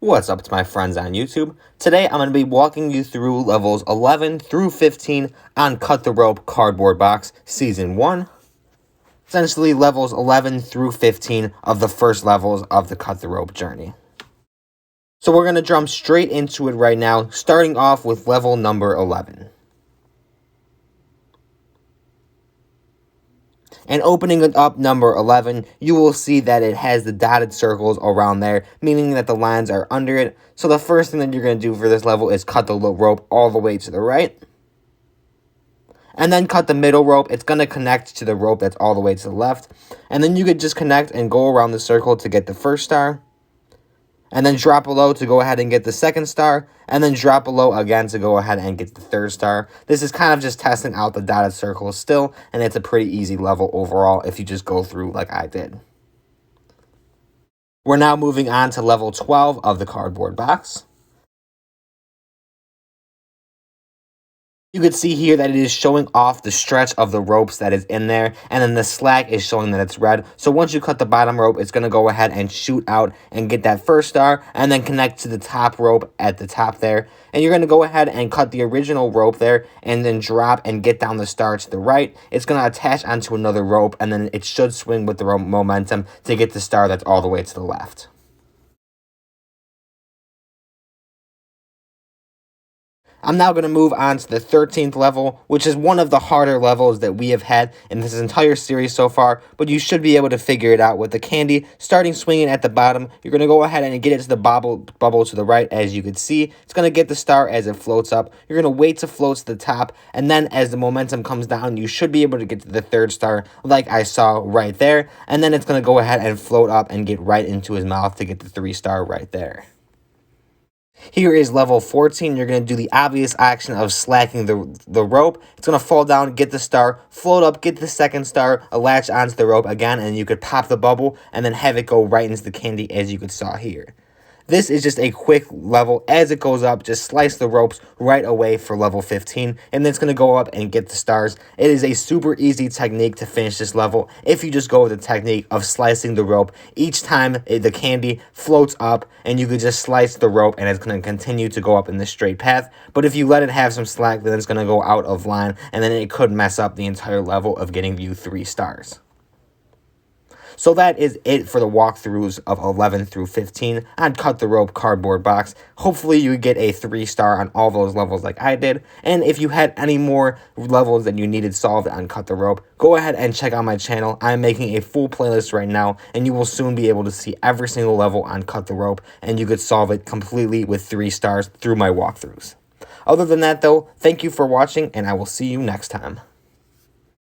What's up to my friends on YouTube? Today I'm going to be walking you through levels 11 through 15 on Cut the Rope Cardboard Box Season 1. Essentially levels 11 through 15 of the first levels of the Cut the Rope journey. So we're going to jump straight into it right now, starting off with level number 11. And opening it up number 11, you will see that it has the dotted circles around there, meaning that the lines are under it. So the first thing that you're going to do for this level is cut the rope all the way to the right. And then cut the middle rope. It's going to connect to the rope that's all the way to the left. And then you could just connect and go around the circle to get the first star. And then drop below to go ahead and get the second star, and then drop below again to go ahead and get the third star. This is kind of just testing out the dotted circles still, and it's a pretty easy level overall if you just go through like I did. We're now moving on to level 12 of the cardboard box. You can see here that it is showing off the stretch of the ropes that is in there, and then the slack is showing that it's red. So once you cut the bottom rope, it's going to go ahead and shoot out and get that first star, and then connect to the top rope at the top there. And you're going to go ahead and cut the original rope there, and then drop and get down the star to the right. It's going to attach onto another rope, and then it should swing with the rope momentum to get the star that's all the way to the left. I'm now going to move on to the 13th level, which is one of the harder levels that we have had in this entire series so far, but you should be able to figure it out with the candy. Starting swinging at the bottom, you're going to go ahead and get it to the bubble to the right, as you can see. It's going to get the star as it floats up. You're going to wait to float to the top, and then as the momentum comes down, you should be able to get to the third star like I saw right there, and then it's going to go ahead and float up and get right into his mouth to get the 3-star right there. Here is level 14. You're going to do the obvious action of slacking the rope. It's going to fall down, get the star, float up, get the second star, latch onto the rope again, and you could pop the bubble and then have it go right into the candy, as you could saw here. This is just a quick level. As it goes up, just slice the ropes right away for level 15, and then it's going to go up and get the stars. It is a super easy technique to finish this level if you just go with the technique of slicing the rope. Each time the candy floats up, and you could just slice the rope, and it's going to continue to go up in this straight path. But if you let it have some slack, then it's going to go out of line, and then it could mess up the entire level of getting you 3 stars. So that is it for the walkthroughs of 11 through 15 on Cut the Rope Cardboard Box. Hopefully you get a 3-star on all those levels like I did. And if you had any more levels that you needed solved on Cut the Rope, go ahead and check out my channel. I'm making a full playlist right now, and you will soon be able to see every single level on Cut the Rope, and you could solve it completely with 3 stars through my walkthroughs. Other than that though, thank you for watching, and I will see you next time.